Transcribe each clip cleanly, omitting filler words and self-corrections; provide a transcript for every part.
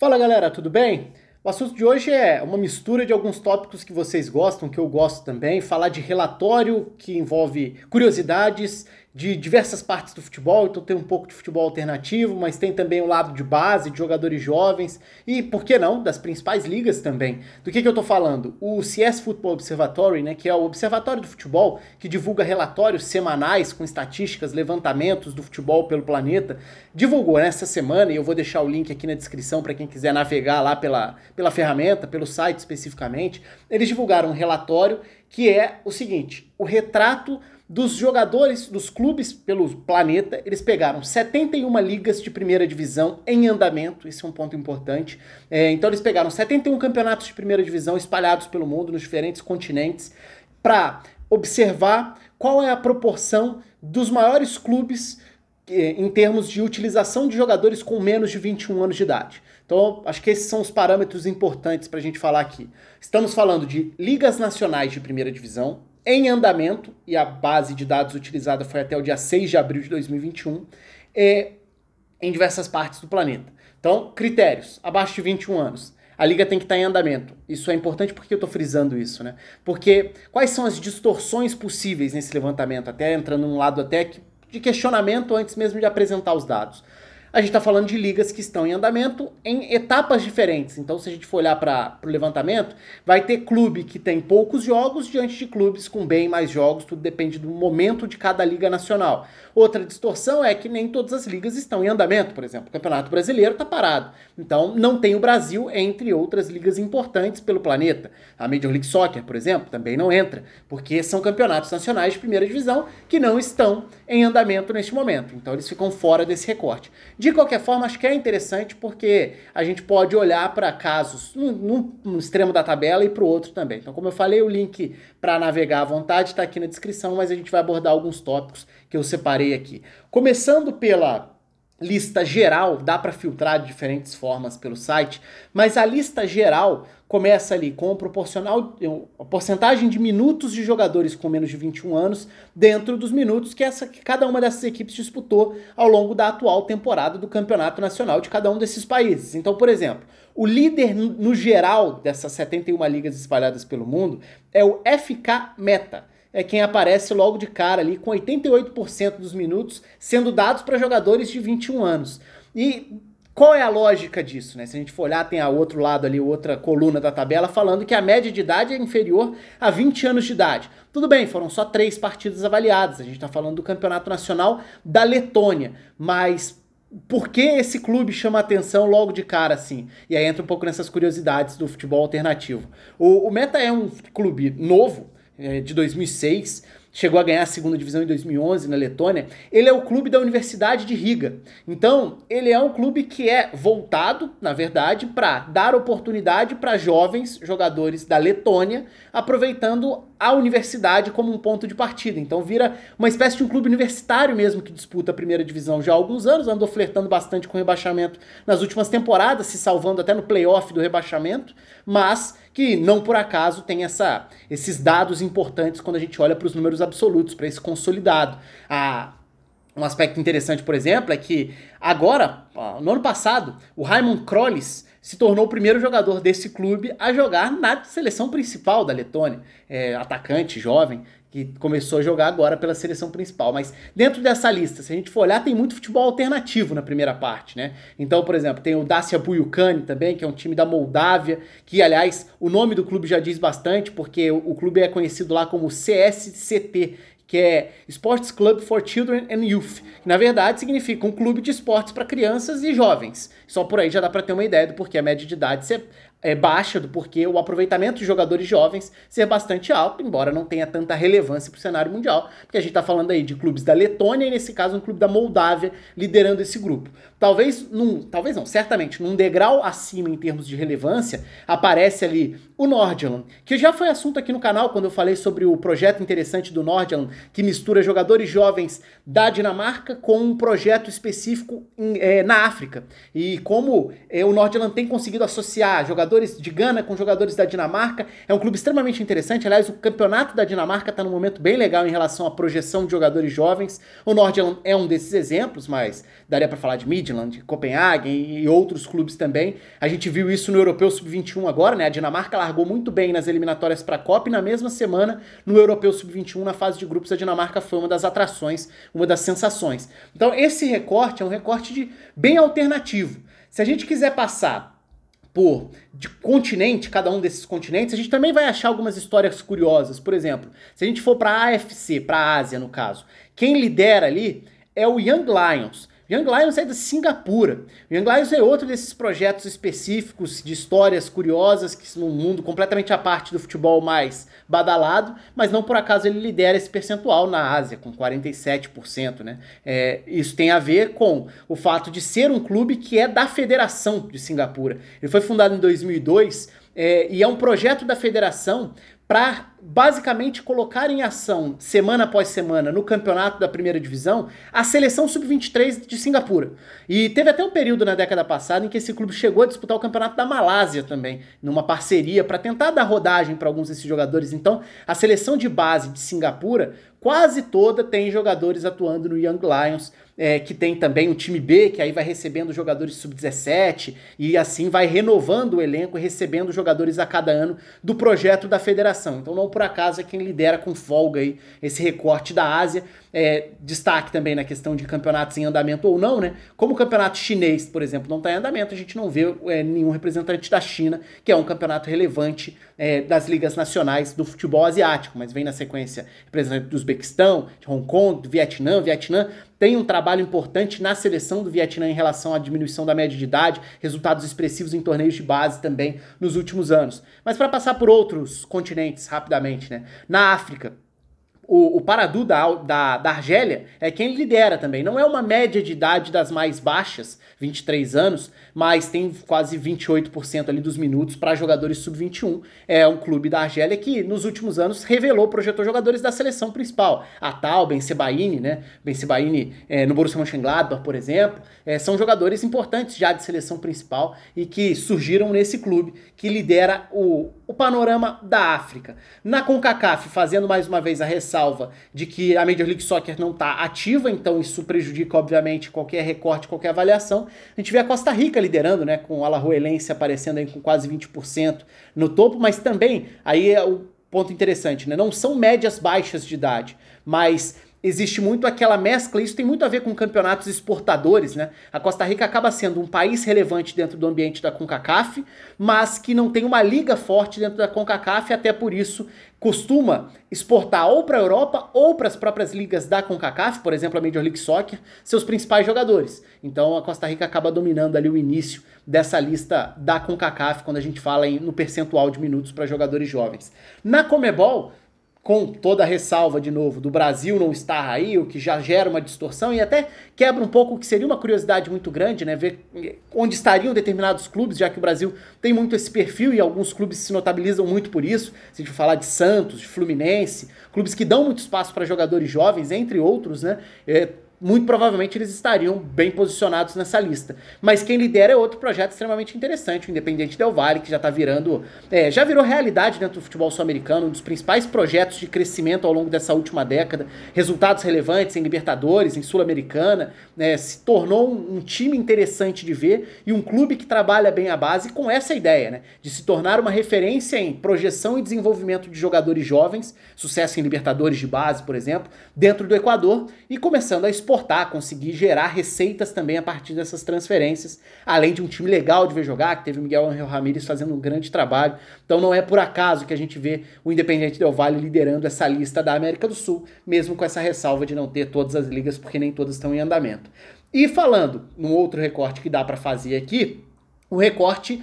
Fala galera, tudo bem? O assunto de hoje é uma mistura de alguns tópicos que vocês gostam, que eu gosto também, falar de relatório que envolve curiosidades de diversas partes do futebol, então tem um pouco de futebol alternativo, mas tem também o lado de base, de jogadores jovens e, por que não, das principais ligas também. Do que eu tô falando? O CS Football Observatory, né, que é o observatório do futebol, que divulga relatórios semanais com estatísticas, levantamentos do futebol pelo planeta, divulgou nessa semana, e eu vou deixar o link aqui na descrição para quem quiser navegar lá pela ferramenta, pelo site especificamente. Eles divulgaram um relatório que é o seguinte: o retrato dos jogadores dos clubes pelo planeta. Eles pegaram 71 ligas de primeira divisão em andamento, esse é um ponto importante. Então eles pegaram 71 campeonatos de primeira divisão espalhados pelo mundo, nos diferentes continentes, para observar qual é a proporção dos maiores clubes em termos de utilização de jogadores com menos de 21 anos de idade. Então, acho que esses são os parâmetros importantes para a gente falar aqui. Estamos falando de ligas nacionais de primeira divisão, em andamento, e a base de dados utilizada foi até o dia 6 de abril de 2021, em diversas partes do planeta. Então, critérios, abaixo de 21 anos. A liga tem que estar em andamento. Isso é importante porque eu estou frisando isso, né? Porque quais são as distorções possíveis nesse levantamento? Até entrando num lado até de questionamento antes mesmo de apresentar os dados. A gente está falando de ligas que estão em andamento em etapas diferentes. Então, se a gente for olhar para o levantamento, vai ter clube que tem poucos jogos diante de clubes com bem mais jogos. Tudo depende do momento de cada liga nacional. Outra distorção é que nem todas as ligas estão em andamento. Por exemplo, o Campeonato Brasileiro está parado. Então, não tem o Brasil entre outras ligas importantes pelo planeta. A Major League Soccer, por exemplo, também não entra, porque são campeonatos nacionais de primeira divisão que não estão em andamento neste momento. Então, eles ficam fora desse recorte. De qualquer forma, acho que é interessante porque a gente pode olhar para casos num extremo da tabela e para o outro também. Então, como eu falei, o link para navegar à vontade está aqui na descrição, mas a gente vai abordar alguns tópicos que eu separei aqui. Começando pela lista geral, dá para filtrar de diferentes formas pelo site, mas a lista geral começa ali com a porcentagem de minutos de jogadores com menos de 21 anos dentro dos minutos que cada uma dessas equipes disputou ao longo da atual temporada do Campeonato Nacional de cada um desses países. Então, por exemplo, o líder no geral dessas 71 ligas espalhadas pelo mundo é o FK Meta. É quem aparece logo de cara ali com 88% dos minutos sendo dados para jogadores de 21 anos. E qual é a lógica disso, né? Se a gente for olhar, tem a outro lado ali, outra coluna da tabela, falando que a média de idade é inferior a 20 anos de idade. Tudo bem, foram só 3 partidas avaliadas, a gente está falando do Campeonato Nacional da Letônia, mas por que esse clube chama atenção logo de cara assim? E aí entra um pouco nessas curiosidades do futebol alternativo. O Meta é um clube novo, de 2006, chegou a ganhar a segunda divisão em 2011 na Letônia. Ele é o clube da Universidade de Riga. Então, ele é um clube que é voltado, na verdade, para dar oportunidade para jovens jogadores da Letônia, aproveitando a universidade como um ponto de partida. Então, vira uma espécie de um clube universitário mesmo que disputa a primeira divisão já há alguns anos, andou flertando bastante com o rebaixamento nas últimas temporadas, se salvando até no playoff do rebaixamento, mas que não por acaso tem esses dados importantes quando a gente olha para os números absolutos, para esse consolidado. Um aspecto interessante, por exemplo, é que agora, no ano passado, o Raimund Krollis se tornou o primeiro jogador desse clube a jogar na seleção principal da Letônia. Atacante, jovem, que começou a jogar agora pela seleção principal. Mas dentro dessa lista, se a gente for olhar, tem muito futebol alternativo na primeira parte, né? Então, por exemplo, tem o Dacia Buyukani também, que é um time da Moldávia, que, aliás, o nome do clube já diz bastante, porque o clube é conhecido lá como CSCT, que é Sports Club for Children and Youth, que na verdade significa um clube de esportes para crianças e jovens. Só por aí já dá para ter uma ideia do porquê a média de idade é baixa, do porquê o aproveitamento de jogadores jovens ser bastante alto, embora não tenha tanta relevância para o cenário mundial, porque a gente está falando aí de clubes da Letônia e nesse caso um clube da Moldávia liderando esse grupo. Talvez não, certamente num degrau acima em termos de relevância, aparece ali o Nordjylland, que já foi assunto aqui no canal quando eu falei sobre o projeto interessante do Nordjylland, que mistura jogadores jovens da Dinamarca com um projeto específico na África. E como o Nordjylland tem conseguido associar jogadores jogadores de Gana com jogadores da Dinamarca. É um clube extremamente interessante. Aliás, o campeonato da Dinamarca está num momento bem legal em relação à projeção de jogadores jovens. O Nordjylland é um desses exemplos, mas daria para falar de Midtjylland, Copenhagen e outros clubes também. A gente viu isso no Europeu Sub-21 agora, né? A Dinamarca largou muito bem nas eliminatórias para a Copa e na mesma semana, no Europeu Sub-21, na fase de grupos, a Dinamarca foi uma das atrações, uma das sensações. Então, esse recorte é um recorte bem alternativo. Se a gente quiser passar de continente, cada um desses continentes, a gente também vai achar algumas histórias curiosas. Por exemplo, se a gente for para a AFC, para a Ásia no caso, quem lidera ali é o Young Lions. Young Lions é da Singapura. O Young Lions é outro desses projetos específicos de histórias curiosas, que num mundo completamente à parte do futebol mais badalado, mas não por acaso ele lidera esse percentual na Ásia, com 47%, né? Isso tem a ver com o fato de ser um clube que é da Federação de Singapura. Ele foi fundado em 2002 e é um projeto da federação para basicamente colocar em ação, semana após semana, no campeonato da primeira divisão, a seleção sub-23 de Singapura. E teve até um período na década passada em que esse clube chegou a disputar o campeonato da Malásia também, numa parceria para tentar dar rodagem para alguns desses jogadores. Então, a seleção de base de Singapura quase toda tem jogadores atuando no Young Lions, que tem também o time B, que aí vai recebendo jogadores sub-17 e assim vai renovando o elenco e recebendo jogadores a cada ano do projeto da federação. Então não por acaso é quem lidera com folga aí esse recorte da Ásia. Destaque também na questão de campeonatos em andamento ou não, né? Como o campeonato chinês, por exemplo, não está em andamento, a gente não vê nenhum representante da China, que é um campeonato relevante das ligas nacionais do futebol asiático, mas vem na sequência representante do Uzbequistão, de Hong Kong, do Vietnã. Vietnã tem um trabalho importante na seleção do Vietnã em relação à diminuição da média de idade, resultados expressivos em torneios de base também nos últimos anos. Mas para passar por outros continentes rapidamente, né? Na África, o Paradu da Argélia é quem lidera também. Não é uma média de idade das mais baixas, 23 anos, mas tem quase 28% ali dos minutos para jogadores sub-21. É um clube da Argélia que nos últimos anos projetou jogadores da seleção principal. Atal, Ben Sebaini, né? Ben Sebaini no Borussia Mönchengladbach, por exemplo, são jogadores importantes já de seleção principal e que surgiram nesse clube que lidera o panorama da África. Na CONCACAF, fazendo mais uma vez a ressalva de que a Major League Soccer não está ativa, então isso prejudica, obviamente, qualquer recorte, qualquer avaliação. A gente vê a Costa Rica liderando, né, com o Alajuelense aparecendo aí com quase 20% no topo, mas também, aí é o ponto interessante, né, não são médias baixas de idade, mas existe muito aquela mescla, isso tem muito a ver com campeonatos exportadores, né? A Costa Rica acaba sendo um país relevante dentro do ambiente da CONCACAF, mas que não tem uma liga forte dentro da CONCACAF, até por isso costuma exportar ou para a Europa ou para as próprias ligas da CONCACAF, por exemplo, a Major League Soccer, seus principais jogadores. Então a Costa Rica acaba dominando ali o início dessa lista da CONCACAF, quando a gente fala no percentual de minutos para jogadores jovens. Na Conmebol, com toda a ressalva, de novo, do Brasil não estar aí, o que já gera uma distorção e até quebra um pouco o que seria uma curiosidade muito grande, né? Ver onde estariam determinados clubes, já que o Brasil tem muito esse perfil e alguns clubes se notabilizam muito por isso. Se a gente for falar de Santos, de Fluminense, clubes que dão muito espaço para jogadores jovens, entre outros, né? Muito provavelmente eles estariam bem posicionados nessa lista. Mas quem lidera é outro projeto extremamente interessante, o Independiente Del Valle, que já está já virou realidade dentro do futebol sul-americano, um dos principais projetos de crescimento ao longo dessa última década, resultados relevantes em Libertadores, em Sul-Americana, se tornou um time interessante de ver e um clube que trabalha bem a base com essa ideia, né, de se tornar uma referência em projeção e desenvolvimento de jogadores jovens, sucesso em Libertadores de base, por exemplo, dentro do Equador e começando a exportar, conseguir gerar receitas também a partir dessas transferências, além de um time legal de ver jogar, que teve o Miguel Ángel Ramírez fazendo um grande trabalho. Então não é por acaso que a gente vê o Independiente Del Valle liderando essa lista da América do Sul, mesmo com essa ressalva de não ter todas as ligas, porque nem todas estão em andamento. E falando num outro recorte que dá para fazer aqui, o recorte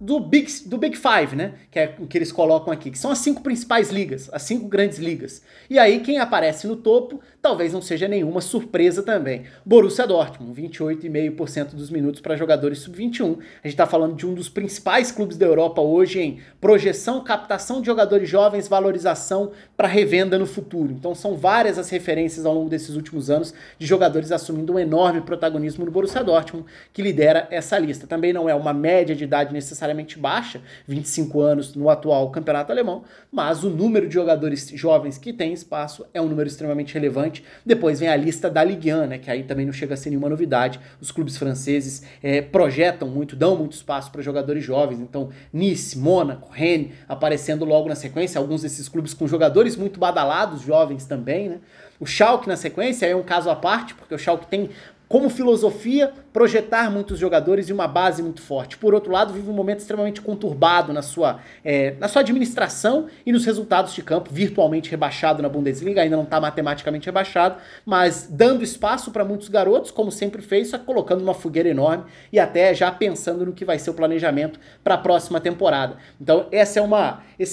do Big Five, né? Que é o que eles colocam aqui, que são as 5 principais ligas, as 5 grandes ligas. E aí quem aparece no topo talvez não seja nenhuma surpresa também. Borussia Dortmund, 28,5% dos minutos para jogadores sub-21. A gente está falando de um dos principais clubes da Europa hoje em projeção, captação de jogadores jovens, valorização para revenda no futuro. Então são várias as referências ao longo desses últimos anos de jogadores assumindo um enorme protagonismo no Borussia Dortmund, que lidera essa lista. Também não é uma média de idade necessariamente baixa, 25 anos no atual campeonato alemão, mas o número de jogadores jovens que tem espaço é um número extremamente relevante. Depois vem a lista da Ligue 1, né, que aí também não chega a ser nenhuma novidade. Os clubes franceses projetam muito, dão muito espaço para jogadores jovens, então Nice, Mônaco, Rennes aparecendo logo na sequência, alguns desses clubes com jogadores muito badalados, jovens também, né? O Schalke na sequência é um caso à parte, porque o Schalke tem como filosofia projetar muitos jogadores e uma base muito forte. Por outro lado, vive um momento extremamente conturbado na sua administração e nos resultados de campo, virtualmente rebaixado na Bundesliga, ainda não está matematicamente rebaixado, mas dando espaço para muitos garotos, como sempre fez, só colocando uma fogueira enorme e até já pensando no que vai ser o planejamento para a próxima temporada. Então esse é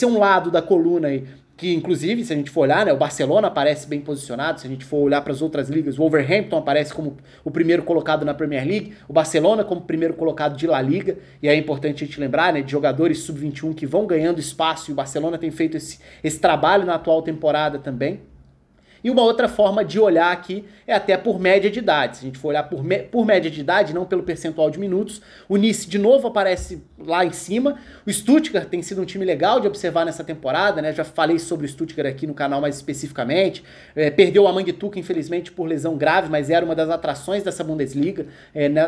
um lado da coluna aí, que inclusive, se a gente for olhar, né, o Barcelona aparece bem posicionado, se a gente for olhar para as outras ligas, o Wolverhampton aparece como o primeiro colocado na Premier League, o Barcelona como primeiro colocado de La Liga, e é importante a gente lembrar, né, de jogadores sub-21 que vão ganhando espaço, e o Barcelona tem feito esse trabalho na atual temporada também. E uma outra forma de olhar aqui é até por média de idade. Se a gente for olhar por média de idade, não pelo percentual de minutos, o Nice de novo aparece lá em cima. O Stuttgart tem sido um time legal de observar nessa temporada, né? Já falei sobre o Stuttgart aqui no canal mais especificamente. Perdeu a Manguituca, infelizmente, por lesão grave, mas era uma das atrações dessa Bundesliga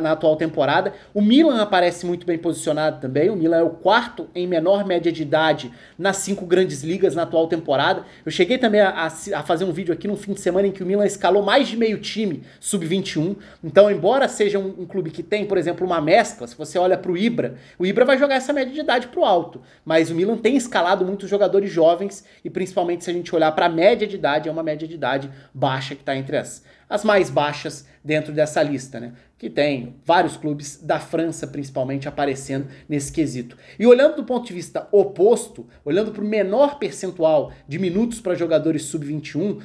na atual temporada. O Milan aparece muito bem posicionado também. O Milan é o quarto em menor média de idade nas 5 grandes ligas na atual temporada. Eu cheguei também a fazer um vídeo aqui no fim de semana em que o Milan escalou mais de meio time sub-21. Então, embora seja um clube que tem, por exemplo, uma mescla, se você olha para o Ibra vai jogar essa média de idade para o alto. Mas o Milan tem escalado muitos jogadores jovens e principalmente se a gente olhar para a média de idade, é uma média de idade baixa que está entre as mais baixas dentro dessa lista, né? Que tem vários clubes da França, principalmente, aparecendo nesse quesito. E olhando do ponto de vista oposto, olhando para o menor percentual de minutos para jogadores sub-21,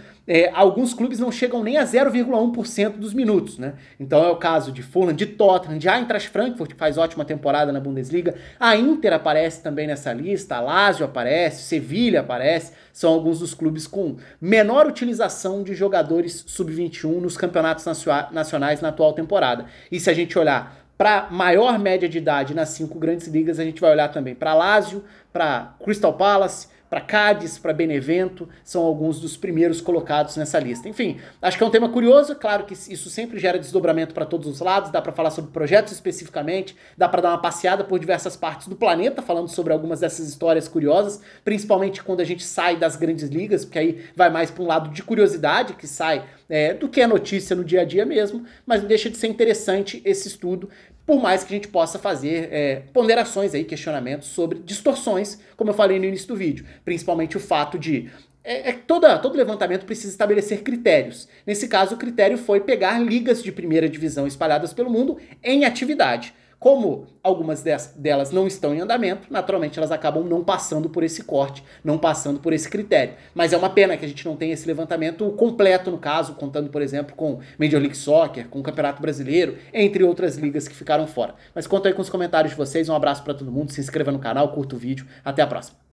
alguns clubes não chegam nem a 0,1% dos minutos, né? Então é o caso de Fulham, de Tottenham, de Eintracht Frankfurt, que faz ótima temporada na Bundesliga, a Inter aparece também nessa lista, a Lazio aparece, Sevilha aparece, são alguns dos clubes com menor utilização de jogadores sub-21 nos campeonatos nacionais na atual temporada. E se a gente olhar para maior média de idade nas 5 grandes ligas, a gente vai olhar também para Lazio, para Crystal Palace, para Cádiz, para Benevento, são alguns dos primeiros colocados nessa lista. Enfim, acho que é um tema curioso, claro que isso sempre gera desdobramento para todos os lados, dá para falar sobre projetos especificamente, dá para dar uma passeada por diversas partes do planeta, falando sobre algumas dessas histórias curiosas, principalmente quando a gente sai das grandes ligas, porque aí vai mais para um lado de curiosidade, que sai do que é notícia no dia a dia mesmo, mas não deixa de ser interessante esse estudo, por mais que a gente possa fazer ponderações aí, questionamentos sobre distorções, como eu falei no início do vídeo, principalmente o fato de todo levantamento precisa estabelecer critérios. Nesse caso, o critério foi pegar ligas de primeira divisão espalhadas pelo mundo em atividade. Como algumas delas não estão em andamento, naturalmente elas acabam não passando por esse corte, não passando por esse critério. Mas é uma pena que a gente não tenha esse levantamento completo, no caso, contando, por exemplo, com Major League Soccer, com o Campeonato Brasileiro, entre outras ligas que ficaram fora. Mas conta aí com os comentários de vocês, um abraço para todo mundo, se inscreva no canal, curta o vídeo, até a próxima.